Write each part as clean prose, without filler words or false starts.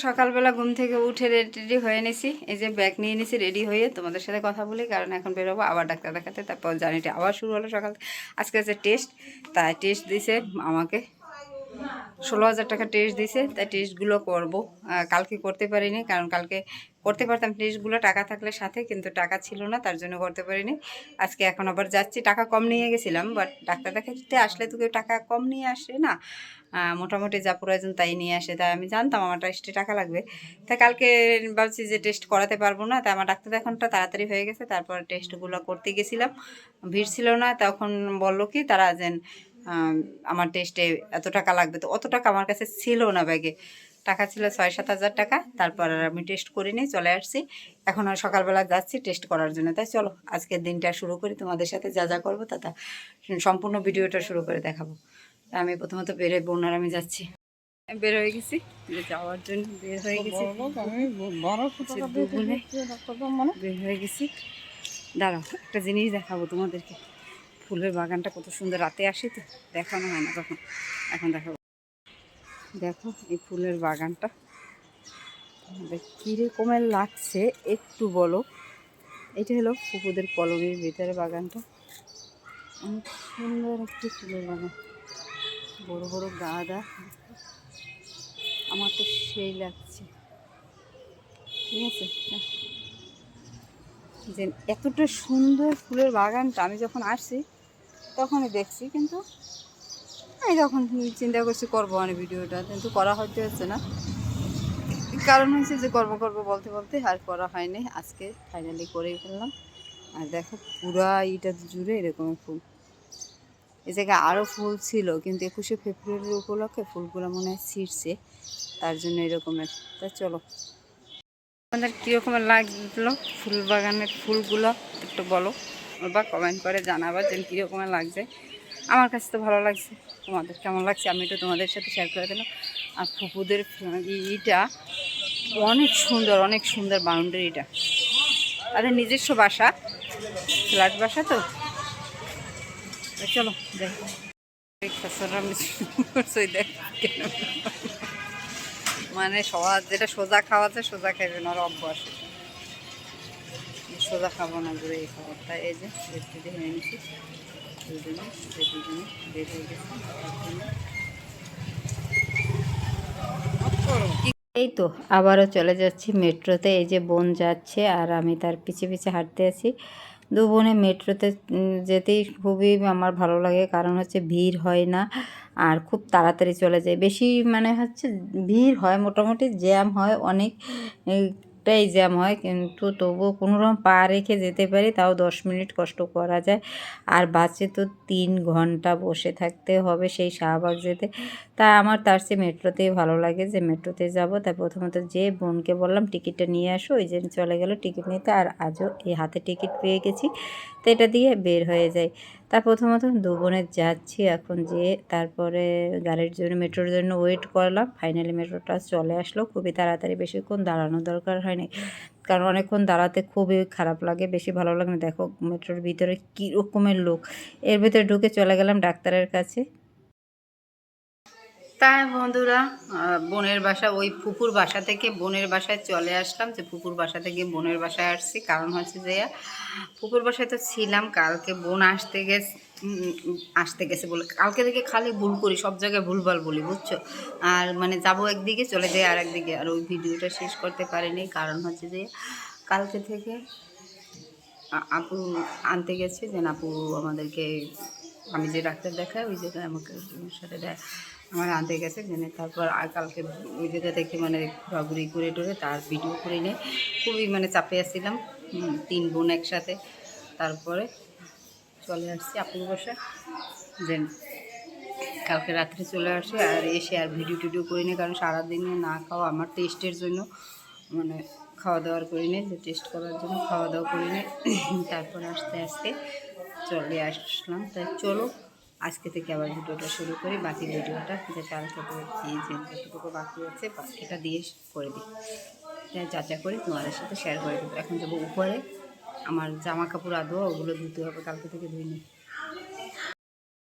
সকালবেলা ঘুম থেকে উঠে রেডি হয়ে নিছি, এই যে ব্যাগ নিয়ে নিছি রেডি হয়ে তোমাদের সাথে কথা বলি, কারণ এখন বেরোবো আবার ডাক্তার দেখাতে। তারপর জার্নিটা আবার শুরু হলো সকাল। আজকে হচ্ছে টেস্ট, তাই টেস্ট দিছে আমাকে 16,000 টাকা টেস্ট দিছে, তাই টেস্টগুলো করবো। কালকে করতে পারিনি, কারণ কালকে করতে পারতাম টেস্টগুলো টাকা থাকলে সাথে, কিন্তু টাকা ছিল না, তার জন্য করতে পারিনি। আজকে এখন আবার যাচ্ছি, টাকা কম নিয়ে গেছিলাম, বাট ডাক্তার দেখাতে আসলে তো কেউ টাকা কম নিয়ে আসে না, মোটামুটি যা প্রয়োজন তাই নিয়ে আসে। তাই আমি জানতাম আমার টেস্টে টাকা লাগবে, তাই কালকে ভাবছি যে টেস্ট করাতে পারবো না, তাই আমার ডাক্তার দেখানোটা তাড়াতাড়ি হয়ে গেছে। তারপর টেস্টগুলো করতে গেছিলাম, ভিড় ছিল না, তখন বললো কি তারা যেন আমার টেস্টে এত টাকা লাগবে, তো অত টাকা আমার কাছে ছিল না, ব্যাগে টাকা ছিল 6-7 হাজার টাকা। তারপর আর আমি টেস্ট করিনি, চলে আসছি। এখন আর সকালবেলা যাচ্ছি টেস্ট করার জন্য। তাই চলো আজকের দিনটা শুরু করি, তোমাদের সাথে যা যা করবো তা সম্পূর্ণ ভিডিওটা শুরু করে দেখাবো। আমি প্রথমত বেরোবো, আর আমি যাচ্ছি, বের হয়ে গেছি যাওয়ার জন্য, বের হয়ে গেছি, বের হয়ে গেছি। দাঁড়াও একটা জিনিস দেখাবো তোমাদেরকে, ফুলের বাগানটা কত সুন্দর, রাতে আসি তো দেখানো হয় না তখন, এখন দেখাবো। দেখো এই ফুলের বাগানটা কীরকমের লাগছে একটু বলো। এটা হলো পুকুরদের কলোনির ভিতরে বাগানটা, অনেক সুন্দর একটি ফুলের বাগান, বড় বড় গাঁদা, আমার তো সেই লাগছে। ঠিক আছে, যে এতটা সুন্দর ফুলের বাগানটা আমি যখন আসছি তখনই দেখছি, কিন্তু আমি তখন চিন্তা করছি করবো আমি ভিডিওটা, কিন্তু করা হচ্ছে না। কারণ হচ্ছে যে করবো করবো বলতে বলতে আর করা হয়নি, আজকে ফাইনালি করেই ফেললাম। আর দেখো পুরা এইটা জুড়ে এরকম ফুল, এই জায়গায় আরও ফুল ছিল, কিন্তু 21শে ফেব্রুয়ারির উপলক্ষে ফুলগুলো মনে হয় ছিঁড়ছে, তার জন্য এরকমের। তা চলো আমাদের কীরকমের লাগলো ফুল বাগানের ফুলগুলো একটু বলো, বা কমেন্ট করে জানাবা যে কীরকমের লাগছে। আমার কাছে তো ভালো লাগছে, তোমাদের কেমন লাগছে আমি একটু তোমাদের সাথে শেয়ার করে দিলাম। আর ফুপুদের ইটা অনেক সুন্দর, অনেক সুন্দর বাউন্ডারিটা, তাদের নিজস্ব বাসা, ফ্ল্যাট বাসা তো। চলো দেখ মানে সবার যেটা সোজা খাওয়াচ্ছে সোজা খাইবে না, অভ্যাস সোজা খাবো না, ঘুরে এই খাবো। তাই এই যে দেখতে হয়ে নিচ্ছি, দুজনে বের হয়ে গেছে। এই তো আবারও চলে যাচ্ছি মেট্রোতে, এই যে বোন যাচ্ছে আর আমি তার পিছে পিছে হাঁটতে আছি। দু বোনে মেট্রোতে যেতেই খুবই আমার ভালো লাগে, কারণ হচ্ছে ভিড় হয় না আর খুব তাড়াতাড়ি চলে যায়। বেশি মানে হচ্ছে ভিড় হয়, মোটামুটি জ্যাম হয়, অনেকটাই জ্যাম হয়, কিন্তু তবুও কোনোরকম পা রেখে যেতে পারি, তাও 10 মিনিট কষ্ট করা যায়। আর বাসে তো 3 ঘন্টা বসে থাকতে হবে সেই শাহবাগ যেতে, তাই আমার তার চেয়ে মেট্রোতেই ভালো লাগে, যে মেট্রোতে যাব। তাই প্রথমত যে বোনকে বললাম টিকিটটা নিয়ে আসো, ওই যে চলে গেল টিকিট নিতে, আর আজও এই হাতে টিকিট পেয়ে গেছি, তো এটা দিয়ে বের হয়ে যায়। তা প্রথমত দু বোনে যাচ্ছি এখন, যে তারপরে গাড়ির জন্য মেট্রোর জন্য ওয়েট করলাম। ফাইনালি মেট্রোটা চলে আসলো খুবই তাড়াতাড়ি, বেশিক্ষণ দাঁড়ানোর দরকার হয়নি, কারণ অনেকক্ষণ দাঁড়াতে খুবই খারাপ লাগে, বেশি ভালো লাগে না। দেখো মেট্রোর ভিতরে কী রকমের লোক, এর ভিতরে ঢুকে চলে গেলাম ডাক্তারের কাছে। তাই বন্ধুরা বোনের বাসা, ওই ফুপুর বাসা থেকে বোনের বাসায় চলে আসলাম, যে ফুপুর বাসা থেকে বোনের বাসায় আসছি, কারণ হচ্ছে যে ফুপুর বাসায় তো ছিলাম, কালকে বোন আসতে গেছে বলে, কালকে থেকে খালি ভুল করি, সব জায়গায় ভুলভাল বলি বুঝছো। আর মানে যাবো একদিকে চলে যাই আর একদিকে, আর ওই ভিডিওটা শেষ করতে পারিনি, কারণ হচ্ছে যে কালকে থেকে আপু আনতে গেছে, যে আপু আমাদেরকে, আমি যে ডাক্তার দেখাই ওই জায়গায় আমাকে সাথে আমার আনতে গেছে, জেনে তারপর আর কালকে ওই জায়গা থেকে মানে ঘোরাঘুরি করে টোরে তার ভিডিও করে নিয়ে খুবই মানে চাপে আসছিলাম, 3 বোন একসাথে। তারপরে চলে আসছি আপুর বসে, দেন কালকে রাত্রে চলে আসি, আর এসে আর ভিডিও টিডিও করিনি, কারণ সারাদিনে না খাওয়া আমার টেস্টের জন্য, মানে খাওয়া দাওয়ার করিনি, যে টেস্ট করার জন্য খাওয়া দাওয়া করিনি। তারপর আস্তে আস্তে চলে আসলাম। তাই চলো আজকে থেকে আবার ভিডিওটা শুরু করি, বাকি ভিডিওটা যে কালকে যে যতটুকু বাকি আছে এটা দিয়ে করে দিই, যা করে তোমাদের সাথে শেয়ার করে দেবো। এখন যাবো উপরে, আমার জামা কাপড় আদৌ ওগুলো ধুতে হবে, কালকে থেকে ধুইনি।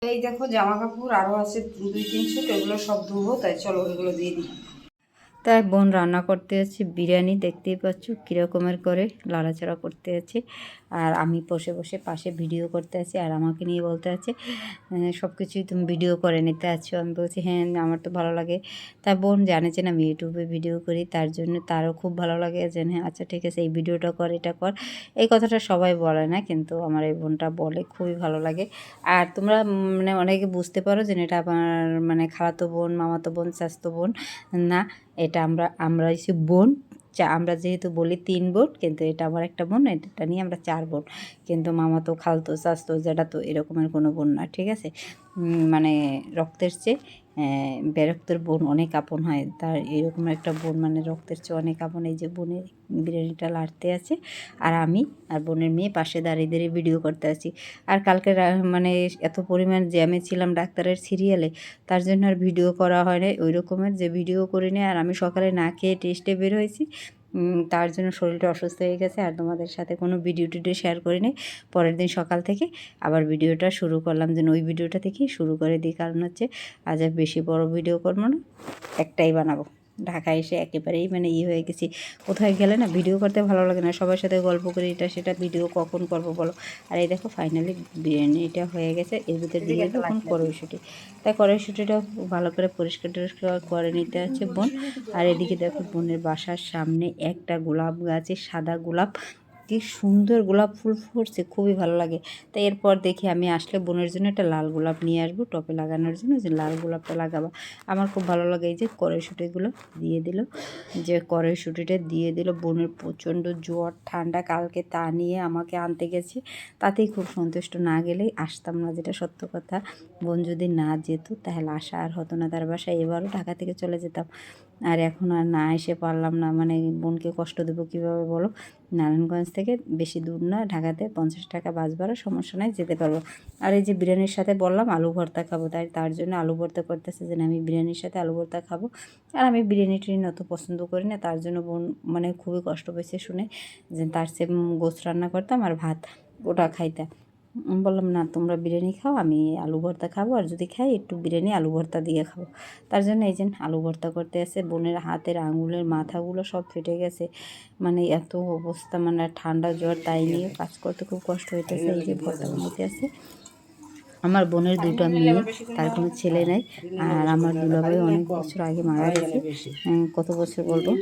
এই দেখো জামা কাপড় আরও আছে 2-3 সেট, ওগুলো সব ধুবো, তাই চলো ওগুলো দিয়ে দিই। তাই বোন রান্না করতে যাচ্ছি বিরিয়ানি, দেখতেই পাচ্ছ কীরকমের করে লাড়াচাড়া করতে আছে। আর আমি বসে বসে পাশে ভিডিও করতে আছি, আর আমাকে নিয়ে বলতে আছে সব কিছুই তুমি ভিডিও করে নিতে আছো। আমি বলছি হ্যাঁ আমার তো ভালো লাগে। তাই বোন জানে যে আমি ইউটিউবে ভিডিও করি, তার জন্য তারও খুব ভালো লাগে যে হ্যাঁ আচ্ছা ঠিক আছে এই ভিডিওটা কর, এটা কর। এই কথাটা সবাই বলে না, কিন্তু আমার এই বোনটা বলে, খুবই ভালো লাগে। আর তোমরা মানে অনেকে বুঝতে পারো যে এটা আমার মানে খালাতো বোন, মামাতো বোন, চাচাতো বোন না, এটা আমরা হচ্ছে বোন। আমরা যেহেতু বলি 3 বোন, কিন্তু এটা আমার একটা বোন, এটা নিয়ে আমরা 4 বোন। কিন্তু মামাতো, খালতো, চাচতো, জ্যাঠাতো এরকমের কোনো বোন না, ঠিক আছে। মানে রক্তের চেয়ে বেরক্তের বোন অনেক আপন হয়, তার এরকম একটা বোন মানে রক্তের চেয়ে অনেক আপন। এই যে বোনের বিরিয়ানিটা লাড়তে আছে, আর আমি আর বোনের মেয়ে পাশে দাঁড়িয়ে দাঁড়িয়ে ভিডিও করতে আছি। আর কালকে মানে এত পরিমাণ জ্যামে ছিলাম ডাক্তারের সিরিয়ালে, তার জন্য আর ভিডিও করা হয় না ওই রকমের, যে ভিডিও করি না। আর আমি সকালে না খেয়ে টেস্টে বের হয়েছি, তার জন্য শরীরটা অসুস্থ হয়ে গেছে, আর তোমাদের সাথে কোনো ভিডিও টিডিও শেয়ার করিনি। পরের দিন সকাল থেকে আবার ভিডিওটা শুরু করলাম, যেন ওই ভিডিওটা থেকেই শুরু করে দিই। কারণ হচ্ছে আজ আর বেশি বড় ভিডিও করবো না, একটাই বানাবো। ঢাকায় এসে একেবারেই মানে হয়ে গেছি, কোথায় গেলে না ভিডিও করতে ভালো লাগে না, সবার সাথে গল্প করি, এটা সেটা ভিডিও কখন করবো বলো। আর এই দেখো ফাইনালি বিরিয়ানিটা হয়ে গেছে, এর ভিতরে দিয়ে দেবো এখন কড়াইশুঁটি। তাই কড়াইশুঁটিটা ভালো করে পরিষ্কার টরিষ্কার করে নিতে আছে বোন। আর এদিকে দেখো বোনের বাসার সামনে একটা গোলাপ গাছে সাদা গোলাপ, কি সুন্দর গোলাপ ফুল ফুটছে, খুবই ভালো লাগে। তাই এরপর দেখি আমি আসলে বোনের জন্য একটা লাল গোলাপ নিয়ে আসবো টপে লাগানোর জন্য, যে লাল গোলাপটা লাগাবো। আমার খুব ভালো লাগে। এই যে কড়াইশুঁটিগুলো দিয়ে দিল, যে কড়াইশুঁটিটা দিয়ে দিল। বোনের প্রচণ্ড জ্বর ঠান্ডা, কালকে তা নিয়ে আমাকে আনতে গেছে, তাতেই খুব সন্তুষ্ট, না গেলেই আসতাম না, যেটা সত্য কথা। বোন যদি না যেত তাহলে আসা আর হতো না তার বাসায়, এবারও ঢাকা থেকে চলে যেতাম। আর এখন আর না এসে পারলাম না, মানে বোনকে কষ্ট দেবো কীভাবে বলো। নারায়ণগঞ্জ থেকে বেশি দূর না, ঢাকাতে 50 টাকা বাস ভাড়া, সমস্যা নাই, যেতে পারবো। আর এই যে বিরিয়ানির সাথে বললাম আলু ভর্তা খাবো, তাই তার জন্য আলু ভর্তা করতেছে, যে আমি বিরিয়ানির সাথে আলু ভর্তা খাবো। আর আমি বিরিয়ানি টিরিয়ানি অত পছন্দ করি না, তার জন্য বোন মানে খুবই কষ্ট পেয়েছে শুনে, যে তার চেয়ে গোস্ত রান্না করতাম আর ভাত ওটা খাইতাম। বললাম না তোমরা বিরিয়ানি খাও, আমি আলু ভর্তা খাবো, আর যদি খাই একটু বিরিয়ানি আলু ভর্তা দিয়ে খাবো। তার জন্য এই যে আলু ভর্তা করতে আসে। বোনের হাতের আঙুলের মাথাগুলো সব ফেটে গেছে, মানে এত অবস্থা, মানে ঠান্ডা জ্বর, তাই নিয়ে কাজ করতে খুব কষ্ট হইতেছে। এই যে ভর্তা বানাইতে আছে। আমার বোনের 2টা মেয়ে, তার কোনো ছেলে নেই। আর আমার দুলাভাই অনেক বছর আগে মারা গেছে, কত বছর বলবো,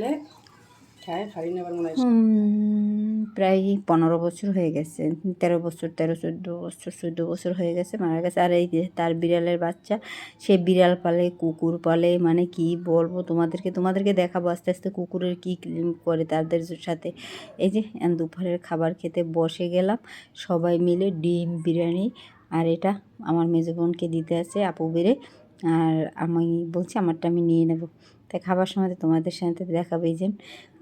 প্রায় 15 বছর হয়ে গেছে, 13 বছর, 14 বছর হয়ে গেছে মারা গেছে। আর এই যে তার বিড়ালের বাচ্চা, সে বিড়াল পালে, কুকুর পালে, মানে কি বলবো তোমাদেরকে দেখাবো আস্তে আস্তে কুকুরের কি করে তাদের সাথে। এই যে দুপুরের খাবার খেতে বসে গেলাম সবাই মিলে, ডিম বিরিয়ানি, আর এটা আমার মেজো বোনকে দিতে আছে আপু বেড়ে, আর আমি বলছি আমারটা আমি নিয়ে নেব। তাই খাবার সময় তোমাদের সাথে দেখাবে। এই যে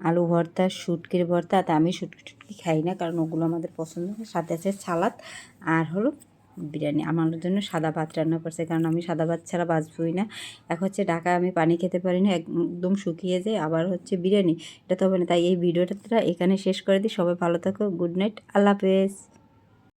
আলু ভর্তা, শুটকির ভর্তা, তা আমি শুটকি খাই না, কারণ ওগুলো আমাদের পছন্দ না। সাথে আছে সালাদ, আর হলো বিরিয়ানি। আমার জন্য সাদা ভাত রান্না করছে, কারণ আমি সাদা ভাত ছাড়া বাঁচবই না। এক হচ্ছে ঢাকায় আমি পানি খেতে পারি না, একদম শুকিয়ে যায়, আবার হচ্ছে বিরিয়ানি, এটা তো হবে না। তাই এই ভিডিওটা এখানে শেষ করে দিই। সবাই ভালো থাকো, গুড নাইট, আল্লাহ হাফেজ।